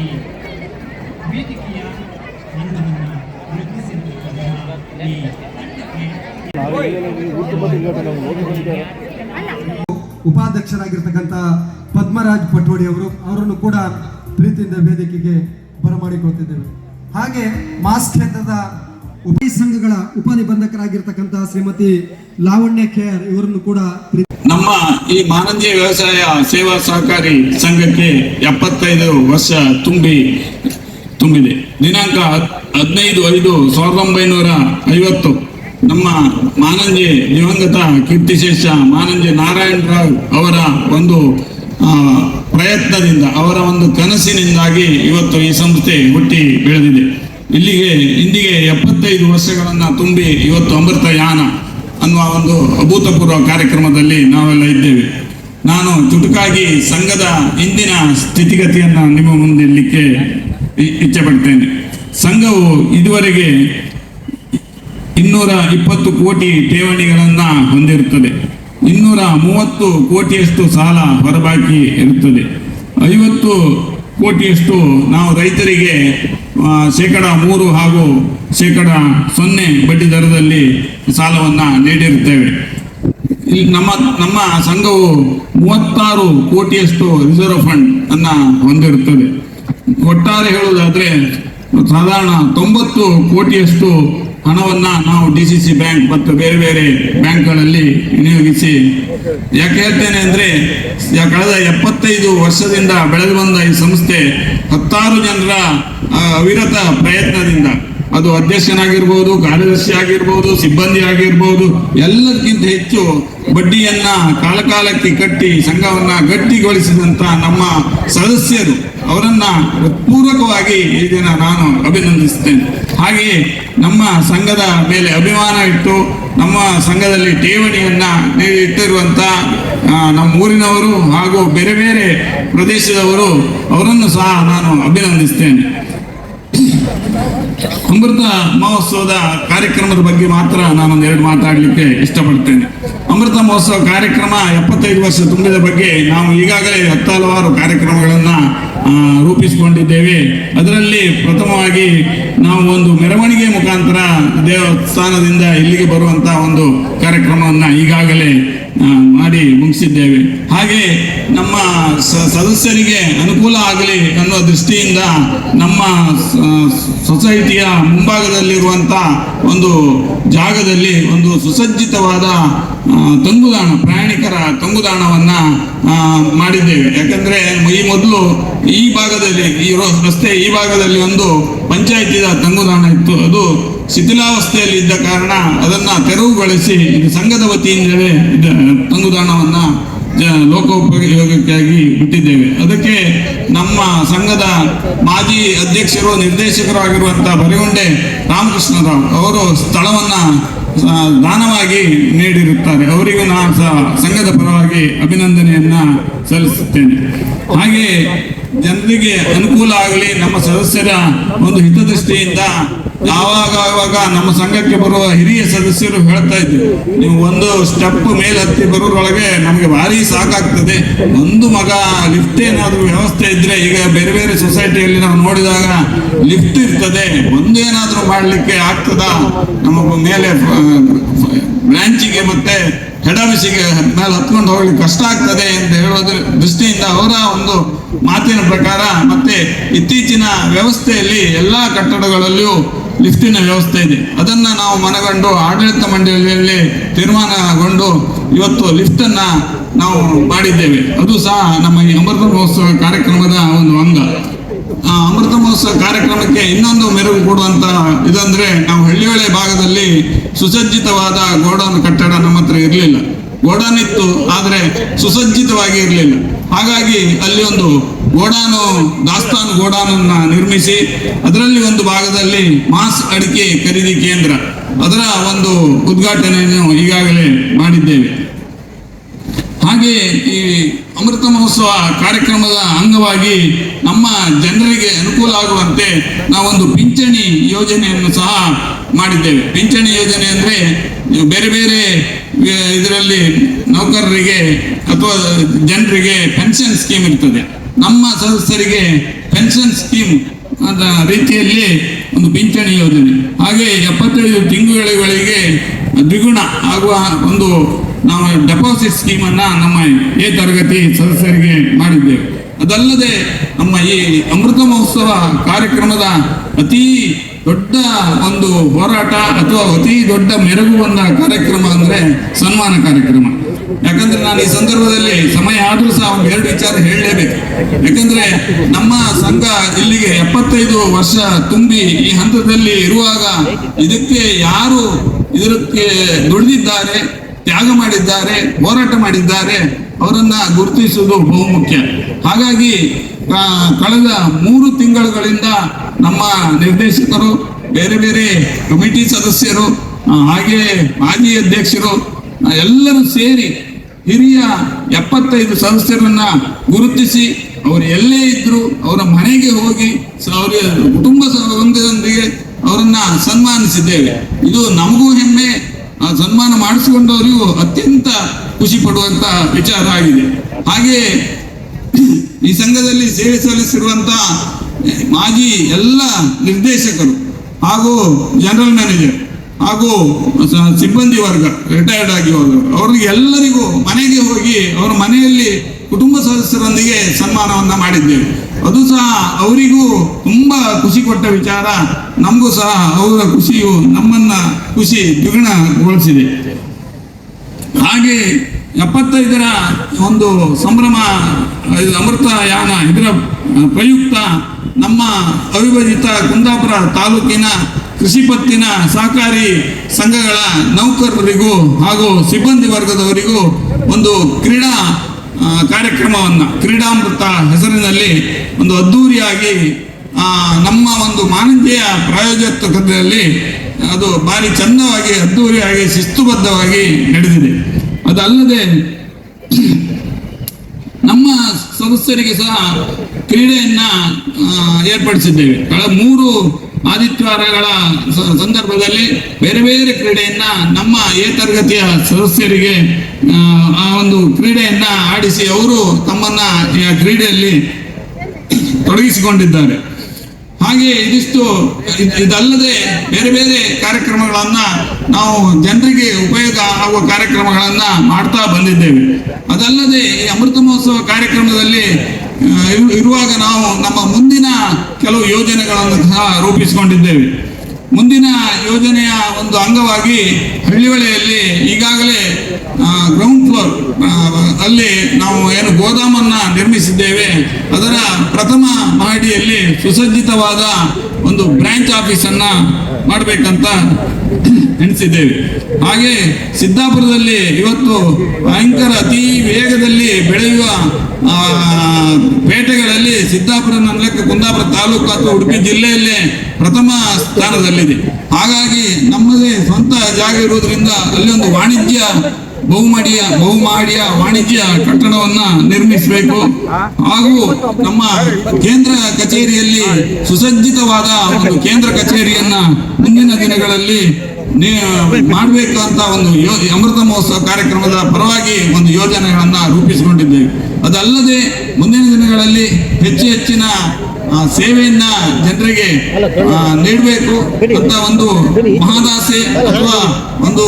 ಈ ವೇದಿಕೆಯ ಅಂಗವನ್ನು ಉಪಾಧ್ಯಕ್ಷರಾಗಿರ್ತಕ್ಕಂಥ ಪದ್ಮರಾಜ್ ಪಟ್ವಾಡಿ ಅವರನ್ನು ಕೂಡ ಪ್ರೀತಿಯಿಂದ ವೇದಿಕೆಗೆ ಬರಮಾಡಿಕೊಳ್ತಿದ್ದೇವೆ. ಹಾಗೆ ಮಾಸ್ ಕ್ಷೇತ್ರದ ಸಂಘಗಳ ಉಪನಿಬಂಧಕರಾಗಿರ್ತಕ್ಕಂಥ ಶ್ರೀಮತಿ ಲಾವಣ್ಯ ಕೆಆರ್ ಇವರನ್ನು ಕೂಡ ನಮ್ಮ ಈ ಮಾನಂಜಿ ವ್ಯವಸಾಯ ಸೇವಾ ಸಹಕಾರಿ ಸಂಘಕ್ಕೆ 75 ವರ್ಷ ತುಂಬಿದೆ. ದಿನಾಂಕ 15/5/1950 ನಮ್ಮ ಮಾನಂಜಿ ದಿವಂಗತ ಕೀರ್ತಿಶೇಷ ಮಾನಂಜಿ ನಾರಾಯಣರಾವ್ ಅವರ ಒಂದು ಪ್ರಯತ್ನದಿಂದ, ಅವರ ಒಂದು ಕನಸಿನಿಂದಾಗಿ ಇವತ್ತು ಈ ಸಂಸ್ಥೆ ಹುಟ್ಟಿ ಬೆಳೆದಿದೆ. ಇಂದಿಗೆ 75 ವರ್ಷಗಳನ್ನು ತುಂಬಿ ಇವತ್ತು ಅಮೃತಯಾನ ಅನ್ನುವ ಒಂದು ಅಭೂತಪೂರ್ವ ಕಾರ್ಯಕ್ರಮದಲ್ಲಿ ನಾವೆಲ್ಲ ಇದ್ದೇವೆ. ನಾನು ಚುಟುಕಾಗಿ ಸಂಘದ ಇಂದಿನ ಸ್ಥಿತಿಗತಿಯನ್ನು ನಿಮ್ಮ ಮುಂದೆ ಇಡಲಿಕ್ಕೆ ಇಚ್ಛೆ ಪಡ್ತೇನೆ. ಸಂಘವು ಇದುವರೆಗೆ 220 ಕೋಟಿ ಠೇವಣಿಗಳನ್ನು ಹೊಂದಿರುತ್ತದೆ. 230 ಕೋಟಿಯಷ್ಟು ಸಾಲ ಹೊರಬಾಕಿ ಇರುತ್ತದೆ. 50 ಕೋಟಿಯಷ್ಟು ನಾವು ರೈತರಿಗೆ 3% ಹಾಗೂ 0% ಬಡ್ಡಿ ದರದಲ್ಲಿ ಸಾಲವನ್ನು ನೀಡಿರುತ್ತೇವೆ. ನಮ್ಮ ಸಂಘವು 36 ಕೋಟಿಯಷ್ಟು ರಿಸರ್ವ್ ಫಂಡ್ ಅನ್ನ ಹೊಂದಿರುತ್ತದೆ. ಒಟ್ಟಾರೆ ಹೇಳುವುದಾದ್ರೆ ಸಾಧಾರಣ 90 ಕೋಟಿಯಷ್ಟು ಹಣವನ್ನ ನಾವು DCC ಬ್ಯಾಂಕ್ ಮತ್ತು ಬೇರೆ ಬೇರೆ ಬ್ಯಾಂಕ್ಗಳಲ್ಲಿ ವಿನಿಯೋಗಿಸಿ, ಯಾಕೆ ಹೇಳ್ತೇನೆ ಅಂದ್ರೆ ಕಳೆದ 75 ವರ್ಷದಿಂದ ಬೆಳೆದು ಬಂದ ಈ ಸಂಸ್ಥೆ 10 ಜನರ ಅವಿರತ ಪ್ರಯತ್ನದಿಂದ, ಅದು ಅಧ್ಯಕ್ಷನಾಗಿರ್ಬೋದು, ಕಾರ್ಯದರ್ಶಿ ಆಗಿರ್ಬೋದು, ಸಿಬ್ಬಂದಿ ಆಗಿರ್ಬೋದು, ಎಲ್ಲದಕ್ಕಿಂತ ಹೆಚ್ಚು ಬಡ್ಡಿಯನ್ನ ಕಾಲಕಾಲಕ್ಕೆ ಕಟ್ಟಿ ಸಂಘವನ್ನ ಗಟ್ಟಿಗೊಳಿಸಿದಂತ ನಮ್ಮ ಸದಸ್ಯರು, ಅವರನ್ನ ಪೂರ್ವಕವಾಗಿ ಈ ದಿನ ನಾನು ಅಭಿನಂದಿಸುತ್ತೇನೆ. ಹಾಗೆಯೇ ನಮ್ಮ ಸಂಘದ ಮೇಲೆ ಅಭಿಮಾನ ಇಟ್ಟು ನಮ್ಮ ಸಂಘದಲ್ಲಿ ಠೇವಣಿಯನ್ನ ಇಟ್ಟಿರುವಂತ ನಮ್ಮ ಊರಿನವರು ಹಾಗೂ ಬೇರೆ ಬೇರೆ ಪ್ರದೇಶದವರು, ಅವರನ್ನು ಸಹ ನಾನು ಅಭಿನಂದಿಸ್ತೇನೆ. ಅಮೃತ ಮಹೋತ್ಸವದ ಕಾರ್ಯಕ್ರಮದ ಬಗ್ಗೆ ಮಾತ್ರ ನಾನೊಂದೆರಡು ಮಾತಾಡಲಿಕ್ಕೆ ಇಷ್ಟಪಡ್ತೇನೆ. ಅಮೃತ ಮಹೋತ್ಸವ ಕಾರ್ಯಕ್ರಮ 75 ವರ್ಷ ತುಂಬಿದ ಬಗ್ಗೆ ನಾವು ಈಗಾಗಲೇ ಹಲವಾರು ಕಾರ್ಯಕ್ರಮಗಳನ್ನು ರೂಪಿಸಿಕೊಂಡಿದ್ದೇವೆ. ಅದರಲ್ಲಿ ಪ್ರಥಮವಾಗಿ ನಾವು ಒಂದು ಮೆರವಣಿಗೆ ಮುಖಾಂತರ ದೇವಸ್ಥಾನದಿಂದ ಇಲ್ಲಿಗೆ ಬರುವಂತ ಒಂದು ಕಾರ್ಯಕ್ರಮವನ್ನು ಈಗಾಗಲೇ ಮಾಡಿ ಮುಗಿಸಿದ್ದೇವೆ. ಹಾಗೆ ನಮ್ಮ ಸದಸ್ಯರಿಗೆ ಅನುಕೂಲ ಆಗಲಿ ಅನ್ನುವ ದೃಷ್ಟಿಯಿಂದ ನಮ್ಮ ಸೊಸೈಟಿಯ ಮುಂಭಾಗದಲ್ಲಿರುವಂಥ ಒಂದು ಜಾಗದಲ್ಲಿ ಒಂದು ಸುಸಜ್ಜಿತವಾದ ತಂಗುದಾಣ, ಪ್ರಯಾಣಿಕರ ತಂಗುದಾಣವನ್ನು ಮಾಡಿದ್ದೇವೆ. ಯಾಕಂದ್ರೆ ಈ ಮೊದಲು ಈ ಭಾಗದಲ್ಲಿ, ಈ ರಸ್ತೆ ಈ ಭಾಗದಲ್ಲಿ ಒಂದು ಪಂಚಾಯತಿದ ತಂಗುದಾಣ ಇತ್ತು. ಅದು ಶಿಥಿಲಾವಸ್ಥೆಯಲ್ಲಿ ಇದ್ದ ಕಾರಣ ಅದನ್ನ ತೆರವುಗೊಳಿಸಿ ಇದು ಸಂಘದ ವತಿಯಿಂದಲೇ ತಂಗುದಾಣವನ್ನ ಲೋಕೋಪಯೋಗಕ್ಕಾಗಿ ಬಿಟ್ಟಿದ್ದೇವೆ. ಅದಕ್ಕೆ ನಮ್ಮ ಸಂಘದ ಮಾಜಿ ಅಧ್ಯಕ್ಷರು, ನಿರ್ದೇಶಕರು ಆಗಿರುವಂತಹ ಬರಿಗೊಂಡೆ ರಾಮಕೃಷ್ಣರಾವ್ ಅವರು ಸ್ಥಳವನ್ನ ದಾನವಾಗಿ ನೀಡಿರುತ್ತಾರೆ. ಅವರಿಗೂ ನಾನು ಸಂಘದ ಪರವಾಗಿ ಅಭಿನಂದನೆಯನ್ನ ಸಲ್ಲಿಸುತ್ತೇನೆ. ಹಾಗೆ ಜನರಿಗೆ ಅನುಕೂಲ ಆಗಲಿ, ನಮ್ಮ ಸದಸ್ಯರ ಒಂದು ಹಿತದೃಷ್ಟಿಯಿಂದ ಆವಾಗ ನಮ್ಮ ಸಂಘಕ್ಕೆ ಬರುವ ಹಿರಿಯ ಸದಸ್ಯರು ಹೇಳ್ತಾ ಇದ್ರು, ನೀವು ಒಂದು ಸ್ಟೆಪ್ ಮೇಲೆ ಹತ್ತಿ ಬರೋದ್ರೊಳಗೆ ನಮಗೆ ಭಾರಿ ಸಾಕಾಗ್ತದೆ, ಒಂದು ಮಗ ಲಿಫ್ಟ್ ಏನಾದರೂ ವ್ಯವಸ್ಥೆ ಇದ್ರೆ, ಈಗ ಬೇರೆ ಬೇರೆ ಸೊಸೈಟಿಯಲ್ಲಿ ನಾವು ನೋಡಿದಾಗ ಲಿಫ್ಟ್ ಇರ್ತದೆ, ಒಂದೇನಾದ್ರೂ ಮಾಡ್ಲಿಕ್ಕೆ ಆಗ್ತದ, ನಮ್ಮ ಮೇಲೆ ಬ್ರಾಂಚಿಗೆ ಮತ್ತೆ ಹೆಡ್ ಆಫೀಸಿಗೆ ಮೇಲೆ ಹತ್ಕೊಂಡು ಹೋಗ್ಲಿಕ್ಕೆ ಕಷ್ಟ ಆಗ್ತದೆ ಅಂತ ಹೇಳೋದ್ರ ದೃಷ್ಟಿಯಿಂದ ಅವರ ಒಂದು ಮಾತಿನ ಪ್ರಕಾರ, ಮತ್ತೆ ಇತ್ತೀಚಿನ ವ್ಯವಸ್ಥೆಯಲ್ಲಿ ಎಲ್ಲಾ ಕಟ್ಟಡಗಳಲ್ಲಿಯೂ ಲಿಫ್ಟಿನ ವ್ಯವಸ್ಥೆ ಇದೆ. ಅದನ್ನ ನಾವು ಮನಗಂಡು ಆಡಳಿತ ಮಂಡಳಿಯಲ್ಲಿ ತೀರ್ಮಾನಗೊಂಡು ಇವತ್ತು ಲಿಫ್ಟ್ ಅನ್ನ ನಾವು ಮಾಡಿದ್ದೇವೆ. ಅದು ಸಹ ನಮ್ಮ ಈ ಅಮೃತ ಮಹೋತ್ಸವ ಕಾರ್ಯಕ್ರಮದ ಒಂದು ಅಂಗ. ಅಮೃತ ಮಹೋತ್ಸವ ಕಾರ್ಯಕ್ರಮಕ್ಕೆ ಇನ್ನೊಂದು ಮೆರುಗು ಕೊಡುವಂತ ಇದಂದ್ರೆ, ನಾವು ಹಳ್ಳಿಹೊಳೆ ಭಾಗದಲ್ಲಿ ಸುಸಜ್ಜಿತವಾದ ಗೋಡೌನ್ ಕಟ್ಟಡ ನಮ್ಮ ಹತ್ರ ಇರಲಿಲ್ಲ. ಗೋಡೌನ್ ಇತ್ತು, ಆದರೆ ಸುಸಜ್ಜಿತವಾಗಿ ಇರಲಿಲ್ಲ. ಹಾಗಾಗಿ ಅಲ್ಲಿ ಒಂದು ದಾಸ್ತಾನು ಗೋಡಾನನ್ನ ನಿರ್ಮಿಸಿ, ಅದರಲ್ಲಿ ಒಂದು ಭಾಗದಲ್ಲಿ ಮಾಸ್ ಅಡಿಕೆ ಖರೀದಿ ಕೇಂದ್ರ, ಅದರ ಒಂದು ಉದ್ಘಾಟನೆಯನ್ನು ಈಗಾಗಲೇ ಮಾಡಿದ್ದೇವೆ. ಹಾಗೆ ಈ ಅಮೃತ ಮಹೋತ್ಸವ ಕಾರ್ಯಕ್ರಮದ ಅಂಗವಾಗಿ ನಮ್ಮ ಜನರಿಗೆ ಅನುಕೂಲ ಆಗುವಂತೆ ನಾವೊಂದು ಪಿಂಚಣಿ ಯೋಜನೆಯನ್ನು ಸಹ ಮಾಡಿದ್ದೇವೆ. ಪಿಂಚಣಿ ಯೋಜನೆ ಅಂದ್ರೆ ಬೇರೆ ಬೇರೆ ಇದರಲ್ಲಿ ನೌಕರರಿಗೆ ಅಥವಾ ಜನರಿಗೆ ಪೆನ್ಷನ್ ಸ್ಕೀಮ್ ಇರ್ತದೆ. ನಮ್ಮ ಸದಸ್ಯರಿಗೆ ಪೆನ್ಷನ್ ಸ್ಕೀಮ್ ಅದ ರೀತಿಯಲ್ಲಿ ಒಂದು ಪಿಂಚಣಿ ಯೋಜನೆ, ಹಾಗೆ 75 ತಿಂಗಳುಗಳಿಗೆ ದ್ವಿಗುಣ ಆಗುವ ಒಂದು ನಾವು ಡೆಪಾಸಿಟ್ ಸ್ಕೀಮನ್ನು ನಮ್ಮ ಎ ತರಗತಿ ಸದಸ್ಯರಿಗೆ ಮಾಡಿದ್ದೇವೆ. ಅದಲ್ಲದೆ ನಮ್ಮ ಈ ಅಮೃತ ಮಹೋತ್ಸವ ಕಾರ್ಯಕ್ರಮದ ಅತೀ ದೊಡ್ಡ ಒಂದು ಹೋರಾಟ ಅಥವಾ ಅತಿ ದೊಡ್ಡ ಮೆರುಗು ಬಂದ ಕಾರ್ಯಕ್ರಮ ಅಂದರೆ ಸನ್ಮಾನ ಕಾರ್ಯಕ್ರಮ. ಯಾಕಂದ್ರೆ ನಾನು ಈ ಸಂದರ್ಭದಲ್ಲಿ ಸಮಯ ಆದರೂ ಸಹ ಒಂದು 2 ವಿಚಾರ ಹೇಳಲೇಬೇಕು. ಯಾಕಂದ್ರೆ ನಮ್ಮ ಸಂಘ ಇಲ್ಲಿಗೆ 75 ವರ್ಷ ತುಂಬಿ ಈ ಹಂತದಲ್ಲಿ ಇರುವಾಗ ಇದಕ್ಕೆ ಯಾರು ಇದಕ್ಕೆ ದುಡಿದಿದ್ದಾರೆ, ತ್ಯಾಗ ಮಾಡಿದ್ದಾರೆ, ಹೋರಾಟ ಮಾಡಿದ್ದಾರೆ, ಅವರನ್ನ ಗುರುತಿಸುವುದು ಬಹುಮುಖ್ಯ. ಹಾಗಾಗಿ ಕಳೆದ 3 ತಿಂಗಳುಗಳಿಂದ ನಮ್ಮ ನಿರ್ದೇಶಕರು, ಬೇರೆ ಬೇರೆ ಕಮಿಟಿ ಸದಸ್ಯರು, ಹಾಗೆ ಮಾಜಿ ಅಧ್ಯಕ್ಷರು ಎಲ್ಲರೂ ಸೇರಿ ಹಿರಿಯ 75 ಸದಸ್ಯರನ್ನ ಗುರುತಿಸಿ ಅವರು ಎಲ್ಲೇ ಇದ್ರು ಅವರ ಮನೆಗೆ ಹೋಗಿ ಅವರ ಕುಟುಂಬ ವೃಂದದೊಂದಿಗೆ ಅವರನ್ನ ಸನ್ಮಾನಿಸಿದ್ದೇವೆ. ಇದು ನಮಗೂ ಹೆಮ್ಮೆ, ಸನ್ಮಾನ ಮಾಡಿಸಿಕೊಂಡವರಿಗೂ ಅತ್ಯಂತ ಖುಷಿ ಪಡುವಂತ ವಿಚಾರ ಆಗಿದೆ. ಹಾಗೆ ಈ ಸಂಘದಲ್ಲಿ ಸೇವೆ ಸಲ್ಲಿಸಿರುವಂತ ಮಾಜಿ ಎಲ್ಲ ನಿರ್ದೇಶಕರು ಹಾಗೂ ಜನರಲ್ ಮ್ಯಾನೇಜರ್ ಹಾಗೂ ಸಿಬ್ಬಂದಿ ವರ್ಗ ರಿಟೈರ್ಡ್ ಆಗಿ ಹೋದವರು, ಅವ್ರಿಗೆ ಎಲ್ಲರಿಗೂ ಮನೆಗೆ ಹೋಗಿ ಅವರ ಮನೆಯಲ್ಲಿ ಕುಟುಂಬ ಸದಸ್ಯರೊಂದಿಗೆ ಸನ್ಮಾನವನ್ನ ಮಾಡಿದ್ದೇವೆ. ಅದು ಸಹ ಅವರಿಗೂ ತುಂಬಾ ಖುಷಿ ಕೊಟ್ಟ ವಿಚಾರ, ನಮಗೂ ಸಹ ಅವರ ಖುಷಿಯು ನಮ್ಮನ್ನ ಖುಷಿ ದ್ವಿಗುಣಗೊಳಿಸಿದೆ. ಹಾಗೆ 75ರ ಒಂದು ಸಂಭ್ರಮ ಅಮೃತ ಯಾನ ಇದರ ಪ್ರಯುಕ್ತ ನಮ್ಮ ಅವಿಭಜಿತ ಕುಂದಾಪುರ ತಾಲೂಕಿನ ಕೃಷಿ ಪತ್ತಿನ ಸಹಕಾರಿ ಸಂಘಗಳ ನೌಕರರಿಗೂ ಹಾಗೂ ಸಿಬ್ಬಂದಿ ವರ್ಗದವರಿಗೂ ಒಂದು ಕ್ರೀಡಾ ಕಾರ್ಯಕ್ರಮವನ್ನು ಕ್ರೀಡಾಮೃತ ಹೆಸರಿನಲ್ಲಿ ಒಂದು ಅದ್ಧೂರಿಯಾಗಿ ನಮ್ಮ ಒಂದು ಮಾನಂಜೆಯ ಪ್ರಾಯೋಜಕತ್ವದಲ್ಲಿ ಅದು ಭಾರಿ ಚಂದವಾಗಿ ಅದ್ಧೂರಿಯಾಗಿ ಶಿಸ್ತುಬದ್ಧವಾಗಿ ನಡೆದಿದೆ. ಅದಲ್ಲದೆ ನಮ್ಮ ಸದಸ್ಯರಿಗೆ ಸಹ ಕ್ರೀಡೆಯನ್ನ ಏರ್ಪಡಿಸಿದ್ದೇವೆ. ಕಳೆದ 3 ಆದಿತ್ಯವಾರಗಳ ಸಂದರ್ಭದಲ್ಲಿ ಬೇರೆ ಬೇರೆ ಕ್ರೀಡೆಯನ್ನ ನಮ್ಮ ಎ ತರಗತಿಯ ಸದಸ್ಯರಿಗೆ ಆ ಒಂದು ಕ್ರೀಡೆಯನ್ನ ಆಡಿಸಿ ಅವರು ತಮ್ಮನ್ನ ಕ್ರೀಡೆಯಲ್ಲಿ ತೊಡಗಿಸಿಕೊಂಡಿದ್ದಾರೆ. ಹಾಗೆ ಇದಲ್ಲದೆ ಬೇರೆ ಬೇರೆ ಕಾರ್ಯಕ್ರಮಗಳನ್ನ ನಾವು ಜನರಿಗೆ ಉಪಯೋಗ ಆಗುವ ಕಾರ್ಯಕ್ರಮಗಳನ್ನ ಮಾಡ್ತಾ ಬಂದಿದ್ದೇವೆ. ಅದಲ್ಲದೆ ಈ ಅಮೃತ ಮಹೋತ್ಸವ ಕಾರ್ಯಕ್ರಮದಲ್ಲಿ ಇರುವಾಗ ನಾವು ನಮ್ಮ ಮುಂದಿನ ಕೆಲವು ಯೋಜನೆಗಳನ್ನು ಸಹ ರೂಪಿಸಿಕೊಂಡಿದ್ದೇವೆ. ಮುಂದಿನ ಯೋಜನೆಯ ಒಂದು ಅಂಗವಾಗಿ ಹಳ್ಳಿಹೊಳೆಯಲ್ಲಿ ಈಗಾಗಲೇ ಗ್ರೌಂಡ್ ಫ್ಲೋರ್ ಅಲ್ಲಿ ನಾವು ಏನು ಗೋದಾಮನ್ನ ನಿರ್ಮಿಸಿದ್ದೇವೆ. ಅದರ ಪ್ರಥಮ ಮಹಡಿಯಲ್ಲಿ ಸುಸಜ್ಜಿತವಾದ ಒಂದು ಬ್ರಾಂಚ್ ಆಫೀಸನ್ನ ಮಾಡಬೇಕಂತ ಎಣಿಸಿದ್ದೇವೆ. ಹಾಗೆ ಸಿದ್ದಾಪುರದಲ್ಲಿ ಇವತ್ತು ಭಯಂಕರ ಅತಿ ವೇಗದಲ್ಲಿ ಬೆಳೆಯುವ ಪೇಟೆಗಳಲ್ಲಿ ಸಿದ್ದಾಪುರ ನನ್ನ ಕುಂದಾಪುರ ತಾಲೂಕು ಅಥವಾ ಉಡುಪಿ ಜಿಲ್ಲೆಯಲ್ಲೇ ಪ್ರಥಮ ಸ್ಥಾನದಲ್ಲಿದೆ. ಹಾಗಾಗಿ ನಮ್ಮದೇ ಸ್ವಂತ ಜಾಗ ಇರುವುದರಿಂದ ಅಲ್ಲಿ ಒಂದು ಬಹುಮಹಡಿಯ ವಾಣಿಜ್ಯ ಕಟ್ಟಡವನ್ನ ನಿರ್ಮಿಸಬೇಕು. ಹಾಗೂ ನಮ್ಮ ಕೇಂದ್ರ ಕಚೇರಿಯಲ್ಲಿ ಸುಸಜ್ಜಿತವಾದ ಒಂದು ಕೇಂದ್ರ ಕಚೇರಿಯನ್ನ ಮುಂದಿನ ದಿನಗಳಲ್ಲಿ ಮಾಡಬೇಕು ಅಂತ ಒಂದು ಅಮೃತ ಮಹೋತ್ಸವ ಕಾರ್ಯಕ್ರಮದ ಪರವಾಗಿ ಒಂದು ಯೋಜನೆಗಳನ್ನ ರೂಪಿಸಿಕೊಂಡಿದ್ದೇವೆ. ಅದಲ್ಲದೆ ಮುಂದಿನ ದಿನಗಳಲ್ಲಿ ಹೆಚ್ಚಿನ ಸೇವೆಯನ್ನ ಜನರಿಗೆ ನೀಡಬೇಕು ಅಂತ ಒಂದು ಮಹದಾಸೆ ಅಥವಾ ಒಂದು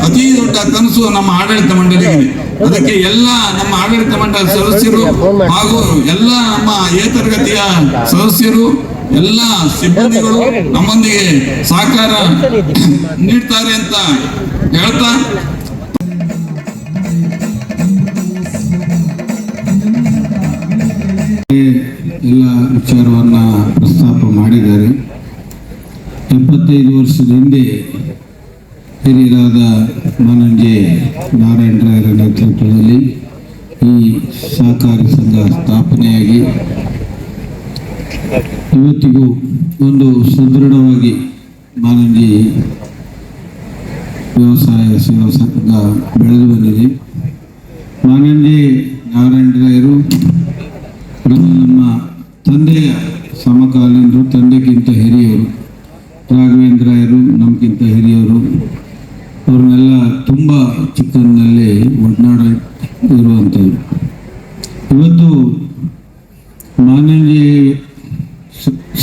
ಅತಿ ದೊಡ್ಡ ಕನಸು ನಮ್ಮ ಆಡಳಿತ ಮಂಡಳಿಗಿದೆ. ಅದಕ್ಕೆ ಎಲ್ಲ ನಮ್ಮ ಆಡಳಿತ ಮಂಡಳಿ ಸದಸ್ಯರು ಹಾಗೂ ಎಲ್ಲ ನಮ್ಮ ಎ ತರಗತಿಯ ಸದಸ್ಯರು ಎಲ್ಲ ಸಿಬ್ಬಂದಿಗಳು ನಮ್ಮೊಂದಿಗೆ ಸಹಕಾರ ನೀಡ್ತಾರೆ ಅಂತ ಹೇಳ್ತಾ ಎಲ್ಲ ವಿಚಾರವನ್ನು ಪ್ರಸ್ತಾಪ ಮಾಡಿದ್ದಾರೆ. 75 ವರ್ಷದ ಹಿಂದೆ ಹಿರಿಯರಾದ ಮಾನಂಜೆ ನಾರಾಯಣರಾಯರ ನೇತೃತ್ವದಲ್ಲಿ ಈ ಸಹಕಾರಿ ಸಂಘ ಸ್ಥಾಪನೆಯಾಗಿ ಇವತ್ತಿಗೂ ಒಂದು ಸದೃಢವಾಗಿ ಮಾನಂಜಿ ವ್ಯವಸಾಯ ಸೇವಾ ಸಂಘ ಬೆಳೆದು ಬಂದಿದೆ. ಮಾನಂಜಿ ನಾರಾಯಣರಾಯರು ನಮ್ಮ ತಂದೆಯ ಸಮಕಾಲೀನರು, ತಂದೆಗಿಂತ ಹಿರಿಯವರು. ರಾಘವೇಂದ್ರಾಯರು ನಮಗಿಂತ ಹಿರಿಯವರು. ಅವ್ರನ್ನೆಲ್ಲ ತುಂಬ ಚಿಕ್ಕಂದಿನಲ್ಲಿ ಒಡನಾಡ ಇರುವಂಥವ್ರು. ಇವತ್ತು ಮಾನಂಜಿ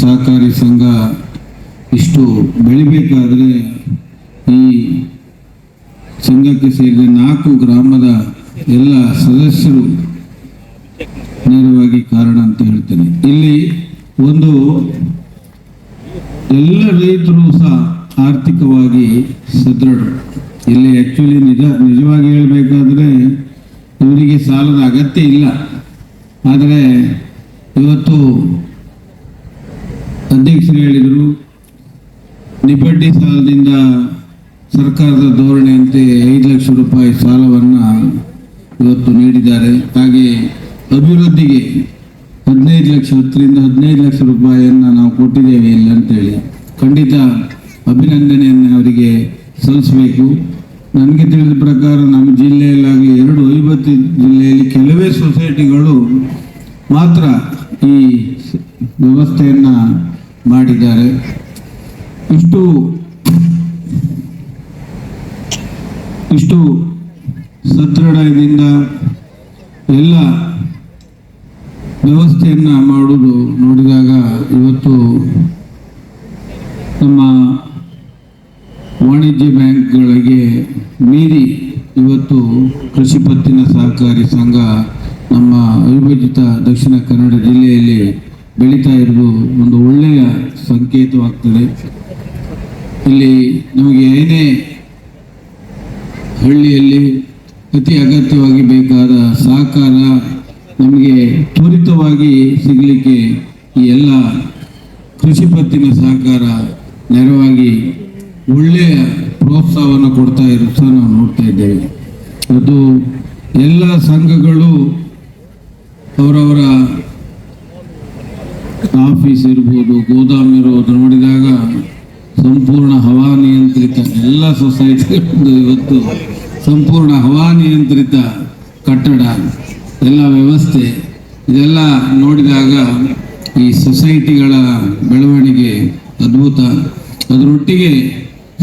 ಸಹಕಾರಿ ಸಂಘ ಇಷ್ಟು ಬೆಳಿಬೇಕಾದರೆ ಈ ಸಂಘಕ್ಕೆ ಸೇರಿದ 4 ಗ್ರಾಮದ ಎಲ್ಲ ಸದಸ್ಯರು ನೇರವಾಗಿ ಕಾರಣ ಅಂತ ಹೇಳ್ತೇನೆ. ಇಲ್ಲಿ ಒಂದು ಎಲ್ಲ ರೈತರು ಸಹ ಆರ್ಥಿಕವಾಗಿ ಸದೃಢ. ಇಲ್ಲಿ ಆಕ್ಚುಲಿ ನಿಜವಾಗಿ ಹೇಳಬೇಕಾದ್ರೆ ಇವರಿಗೆ ಸಾಲದ ಅಗತ್ಯ ಇಲ್ಲ. ಆದರೆ ಇವತ್ತು ಅಧ್ಯಕ್ಷರು ಹೇಳಿದರು, ನಿಬಡ್ಡಿ ಸಾಲದಿಂದ ಸರ್ಕಾರದ ಧೋರಣೆಯಂತೆ 5 ಲಕ್ಷ ರೂಪಾಯಿ ಸಾಲವನ್ನು ಇವತ್ತು ನೀಡಿದ್ದಾರೆ. ಹಾಗೆ ಅಭಿವೃದ್ಧಿಗೆ 10 ಲಕ್ಷ ರೂಪಾಯಿಯನ್ನು ನಾವು ಕೊಟ್ಟಿದ್ದೇವೆ ಇಲ್ಲ ಅಂತೇಳಿ ಖಂಡಿತ ಅಭಿನಂದನೆಯನ್ನು ಅವರಿಗೆ ಸಲ್ಲಿಸಬೇಕು. ನನಗೆ ತಿಳಿದ ಪ್ರಕಾರ ನಮ್ಮ ಜಿಲ್ಲೆಯಲ್ಲಾಗಲಿ 2 ಅವಿಭಕ್ತ ಜಿಲ್ಲೆಯಲ್ಲಿ ಕೆಲವೇ ಸೊಸೈಟಿಗಳು ಮಾತ್ರ ಈ ವ್ಯವಸ್ಥೆಯನ್ನು ಮಾಡಿದ್ದಾರೆ. ಇಷ್ಟು ಸದೃಢದಿಂದ ಎಲ್ಲ ವ್ಯವಸ್ಥೆಯನ್ನು ಮಾಡುವುದು ನೋಡಿದಾಗ ಇವತ್ತು ನಮ್ಮ ವಾಣಿಜ್ಯ ಬ್ಯಾಂಕ್ಗಳಿಗೆ ಮೀರಿ ಇವತ್ತು ಕೃಷಿ ಪತ್ತಿನ ಸಹಕಾರಿ ಸಂಘ ನಮ್ಮ ಅವಿಭಜಿತ ದಕ್ಷಿಣ ಕನ್ನಡ ಜಿಲ್ಲೆಯಲ್ಲಿ ಬೆಳೀತಾ ಇರೋದು ಒಂದು ಒಳ್ಳೆಯ ಸಂಕೇತವಾಗ್ತದೆ. ಇಲ್ಲಿ ನಮಗೆ ಏನೇ ಹಳ್ಳಿಯಲ್ಲಿ ಅತಿ ಅಗತ್ಯವಾಗಿ ಬೇಕಾದ ಸಹಕಾರ ನಮಗೆ ತ್ವರಿತವಾಗಿ ಸಿಗಲಿಕ್ಕೆ ಈ ಎಲ್ಲ ಕೃಷಿ ಪತ್ತಿನ ಸಹಕಾರ ನೆರವಾಗಿ ಒಳ್ಳೆಯ ಪ್ರೋತ್ಸಾಹವನ್ನು ಕೊಡ್ತಾ ಇರೋದು ಸಹ ನಾವು ನೋಡ್ತಾ ಇದ್ದೇವೆ. ಅದು ಎಲ್ಲ ಸಂಘಗಳು ಅವರವರ ಆಫೀಸ್ ಇರ್ಬೋದು, ಗೋದಾಮ್ ಇರ್ಬೋದು ನೋಡಿದಾಗ ಸಂಪೂರ್ಣ ಹವಾನಿಯಂತ್ರಿತ ಎಲ್ಲ ಸೊಸೈಟಿಗಳು ಇವತ್ತು ಸಂಪೂರ್ಣ ಹವಾನಿಯಂತ್ರಿತ ಕಟ್ಟಡ ಎಲ್ಲ ವ್ಯವಸ್ಥೆ ಇದೆಲ್ಲ ನೋಡಿದಾಗ ಈ ಸೊಸೈಟಿಗಳ ಬೆಳವಣಿಗೆ ಅದ್ಭುತ. ಅದರೊಟ್ಟಿಗೆ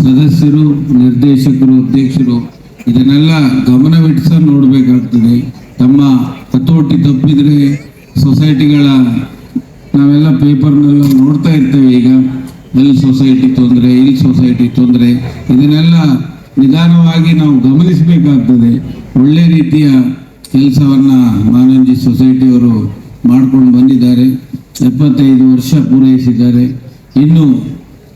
ಸದಸ್ಯರು, ನಿರ್ದೇಶಕರು, ಅಧ್ಯಕ್ಷರು ಇದನ್ನೆಲ್ಲ ಗಮನವಿಟ್ಟು ನೋಡಬೇಕಾಗ್ತದೆ. ತಮ್ಮ ಹತೋಟಿ ತಪ್ಪಿದರೆ ಸೊಸೈಟಿಗಳ ನಾವೆಲ್ಲ ಪೇಪರ್ನೆಲ್ಲ ನೋಡ್ತಾ ಇರ್ತೇವೆ. ಈಗ ಅಲ್ಲಿ ಸೊಸೈಟಿ ತೊಂದರೆ, ಇಲ್ಲಿ ಸೊಸೈಟಿ ತೊಂದರೆ, ಇದನ್ನೆಲ್ಲ ನಿಧಾನವಾಗಿ ನಾವು ಗಮನಿಸಬೇಕಾಗ್ತದೆ. ಒಳ್ಳೆ ರೀತಿಯ ಕೆಲಸವನ್ನು ಮಾನಂಜಿ ಸೊಸೈಟಿಯವರು ಮಾಡ್ಕೊಂಡು ಬಂದಿದ್ದಾರೆ. 75 ವರ್ಷ ಪೂರೈಸಿದ್ದಾರೆ. ಇನ್ನು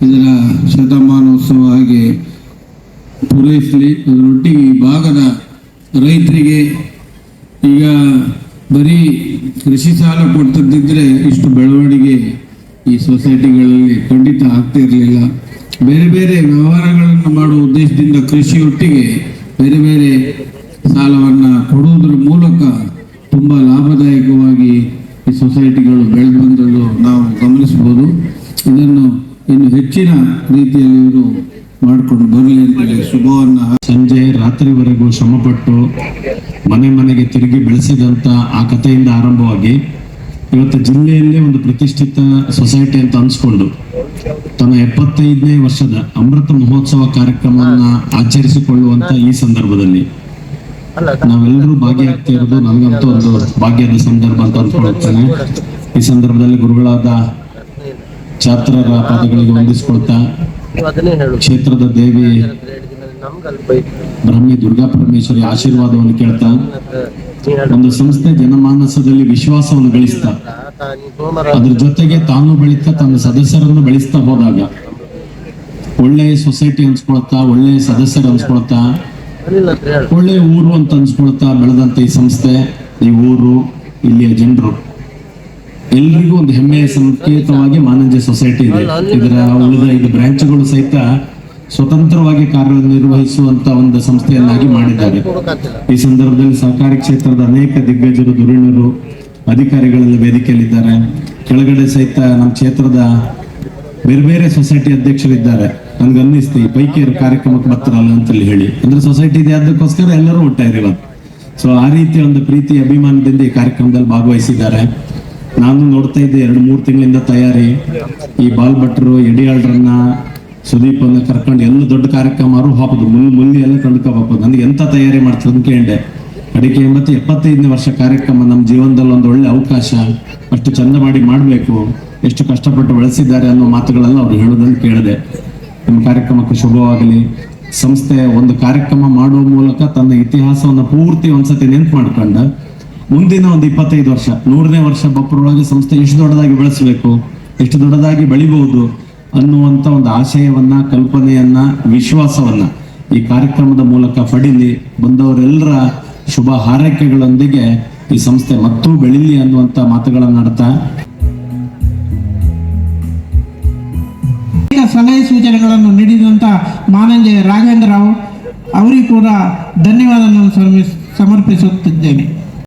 ಇದರ ಶತಮಾನೋತ್ಸವ ಹಾಗೆ ಪೂರೈಸಲಿ. ಅದರೊಟ್ಟಿಗೆ ಈ ಭಾಗದ ರೈತರಿಗೆ ಈಗ ಬರೀ ಕೃಷಿ ಸಾಲ ಕೊಡ್ತಿದ್ದಿದ್ರೆ ಇಷ್ಟು ಬೆಳವಣಿಗೆ ಈ ಸೊಸೈಟಿಗಳಲ್ಲಿ ಖಂಡಿತ ಆಗ್ತಿರಲಿಲ್ಲ. ಬೇರೆ ಬೇರೆ ವ್ಯವಹಾರಗಳನ್ನು ಮಾಡುವ ಉದ್ದೇಶದಿಂದ ಕೃಷಿಯೊಟ್ಟಿಗೆ ಬೇರೆ ಬೇರೆ ಸಾಲವನ್ನು ಕೊಡುವುದರ ಮೂಲಕ ತುಂಬ ಲಾಭದಾಯಕವಾಗಿ ಈ ಸೊಸೈಟಿಗಳು ಬೆಳೆದು ಬಂದದ್ದು ನಾವು ಗಮನಿಸ್ಬೋದು. ಇದನ್ನು ಇನ್ನು ಹೆಚ್ಚಿನ ರೀತಿಯಲ್ಲಿ ಇವರು ಮಾಡಿಕೊಂಡು ಬರಲಿ ಅಂತೇಳಿ ಶುಭವನ್ನು. ಸಂಜೆ ರಾತ್ರಿವರೆಗೂ ಶ್ರಮಪಟ್ಟು ಮನೆ ಮನೆಗೆ ತಿರುಗಿ ಬೆಳೆಸಿದಂಥ ಆ ಕಥೆಯಿಂದ ಆರಂಭವಾಗಿ ಇವತ್ತು ಜಿಲ್ಲೆಯಲ್ಲೇ ಒಂದು ಪ್ರತಿಷ್ಠಿತ ಸೊಸೈಟಿ ಅಂತ ಅನ್ಸ್ಕೊಂಡು ತನ್ನ 75ನೇ ವರ್ಷದ ಅಮೃತ ಮಹೋತ್ಸವ ಕಾರ್ಯಕ್ರಮವನ್ನು ಆಚರಿಸಿಕೊಳ್ಳುವಂತ ಈ ಸಂದರ್ಭದಲ್ಲಿ ನಾವೆಲ್ಲರೂ ಭಾಗಿಯಾಗ್ತಾ ಇರೋದು ನನಗಂತೂ ಒಂದು ಭಾಗ್ಯದ ಸಂದರ್ಭ ಅಂತ ಅಂದ್ಕೊಳ್ತೇನೆ. ಈ ಸಂದರ್ಭದಲ್ಲಿ ಗುರುಗಳಾದ ಛಾತ್ರರ ಪಾದಗಳಿಗೆ ವಂದಿಸಿಕೊಳ್ತಾ ಕ್ಷೇತ್ರದ ದೇವಿ ಬ್ರಹ್ಮಿ ದುರ್ಗಾ ಪರಮೇಶ್ವರಿ ಆಶೀರ್ವಾದವನ್ನು ಕೇಳ್ತಾ ಒಂದು ಸಂಸ್ಥೆ ಜನಮಾನಸದಲ್ಲಿ ವಿಶ್ವಾಸವನ್ನು ಗಳಿಸ್ತಾ ಅದ್ರ ಜೊತೆಗೆ ತಾನು ಬೆಳೀತಾ ತನ್ನ ಸದಸ್ಯರನ್ನು ಬೆಳೆಸ್ತಾ ಹೋದಾಗ ಒಳ್ಳೆಯ ಸೊಸೈಟಿ ಅನ್ಸ್ಕೊಳ್ತಾ, ಒಳ್ಳೆಯ ಸದಸ್ಯರು ಅನ್ಸ್ಕೊಳ್ತಾ, ಒಳ್ಳೆಯ ಊರು ಅಂತ ಅನ್ಸ್ಕೊಳ್ತಾ ಬೆಳೆದಂತ ಈ ಸಂಸ್ಥೆ, ಈ ಊರು, ಇಲ್ಲಿಯ ಜನರು ಎಲ್ರಿಗೂ ಒಂದು ಹೆಮ್ಮೆಯ ಸಂಕೇತವಾಗಿ ಮಾನಂಜಿ ಸೊಸೈಟಿ ಇದೆ. ಇದರ ಉಳಿದ 5 ಬ್ರಾಂಚ್ಗಳು ಸಹಿತ ಸ್ವತಂತ್ರವಾಗಿ ಕಾರ್ಯನಿರ್ವಹಿಸುವಂತ ಒಂದು ಸಂಸ್ಥೆಯನ್ನಾಗಿ ಮಾಡಿದ್ದಾರೆ. ಈ ಸಂದರ್ಭದಲ್ಲಿ ಸಹಕಾರಿ ಕ್ಷೇತ್ರದ ಅನೇಕ ದಿಗ್ಗಜರು, ಧುರೀಣರು, ಅಧಿಕಾರಿಗಳೆಲ್ಲ ವೇದಿಕೆಯಲ್ಲಿದ್ದಾರೆ. ಕೆಳಗಡೆ ಸಹಿತ ನಮ್ಮ ಕ್ಷೇತ್ರದ ಬೇರೆ ಬೇರೆ ಸೊಸೈಟಿ ಅಧ್ಯಕ್ಷರಿದ್ದಾರೆ. ನನ್ಗೆ ಅನ್ನಿಸ್ತು ಈ ಪೈಕಿ ಕಾರ್ಯಕ್ರಮಕ್ಕೆ ಬರ್ತಾರಲ್ಲ ಅಂತೇಳಿ ಹೇಳಿ, ಅಂದ್ರೆ ಸೊಸೈಟಿ ಇದೆ ಅದಕ್ಕೋಸ್ಕರ ಎಲ್ಲರೂ ಒಟ್ಟಾಗಿರೋದು. ಸೊ ಆ ರೀತಿಯ ಒಂದು ಪ್ರೀತಿ ಅಭಿಮಾನದಿಂದ ಈ ಕಾರ್ಯಕ್ರಮದಲ್ಲಿ ಭಾಗವಹಿಸಿದ್ದಾರೆ. ನಾನು ನೋಡ್ತಾ ಇದ್ದೆ 2-3 ತಿಂಗಳಿಂದ ತಯಾರಿ. ಈ ಬಾಲ್ ಭಟ್ರು, ಎಡಿಯಾಳ್ರನ್ನ, ಸುದೀಪನ್ನ ಕರ್ಕೊಂಡು ಎಲ್ಲ ದೊಡ್ಡ ಕಾರ್ಯಕ್ರಮ ಹಾಕೋದು, ಮುಲ್ಲಿ ಎಲ್ಲ ಕಂಡ್ಕೋಬೇಕು. ನನಗೆ ಎಂತ ತಯಾರಿ ಮಾಡ್ತಾರೆ ಅಂತ ಕೇಳಿದೆ. ಅಡಿಕೆ 75ನೇ ವರ್ಷ ಕಾರ್ಯಕ್ರಮ ನಮ್ಮ ಜೀವನದಲ್ಲಿ ಒಂದು ಒಳ್ಳೆ ಅವಕಾಶ, ಅಷ್ಟು ಚಂದ ಮಾಡಿ ಮಾಡಬೇಕು. ಎಷ್ಟು ಕಷ್ಟಪಟ್ಟು ಬೆಳೆಸಿದ್ದಾರೆ ಅನ್ನೋ ಮಾತುಗಳನ್ನು ಅವ್ರು ಹೇಳೋದನ್ನು ಕೇಳಿದೆ. ನಿಮ್ಮ ಕಾರ್ಯಕ್ರಮಕ್ಕೆ ಶುಭವಾಗಲಿ. ಸಂಸ್ಥೆ ಒಂದು ಕಾರ್ಯಕ್ರಮ ಮಾಡುವ ಮೂಲಕ ತನ್ನ ಇತಿಹಾಸವನ್ನು ಪೂರ್ತಿ ಒಂದ್ಸತಿ ನೆನ್ಪು ಮಾಡ್ಕೊಂಡ ಮುಂದಿನ ಒಂದು 25 ವರ್ಷ 100ನೇ ವರ್ಷ ಬಪ್ಪರೊಳಗೆ ಸಂಸ್ಥೆ ಎಷ್ಟು ದೊಡ್ಡದಾಗಿ ಬೆಳೆಸಬೇಕು, ಎಷ್ಟು ದೊಡ್ಡದಾಗಿ ಬೆಳಿಬಹುದು ಅನ್ನುವಂಥ ಒಂದು ಆಶಯವನ್ನ, ಕಲ್ಪನೆಯನ್ನ, ವಿಶ್ವಾಸವನ್ನ ಈ ಕಾರ್ಯಕ್ರಮದ ಮೂಲಕ ಪಡೀಲಿ. ಬಂದವರೆಲ್ಲರ ಶುಭ ಹಾರೈಕೆಗಳೊಂದಿಗೆ ಈ ಸಂಸ್ಥೆ ಮತ್ತೂ ಬೆಳೀಲಿ ಅನ್ನುವಂಥ ಮಾತುಗಳನ್ನಾಡ್ತಾ ಸಲಹೆ ಸೂಚನೆಗಳನ್ನು ನೀಡಿದಂಥ ಮಾನಂಜೆ ರಾಘವೇಂದ್ರ ರಾವ್ ಅವರಿಗೂ ಕೂಡ ಧನ್ಯವಾದವನ್ನು ಸಮರ್ಪಿಸುತ್ತಿದ್ದೇನೆ.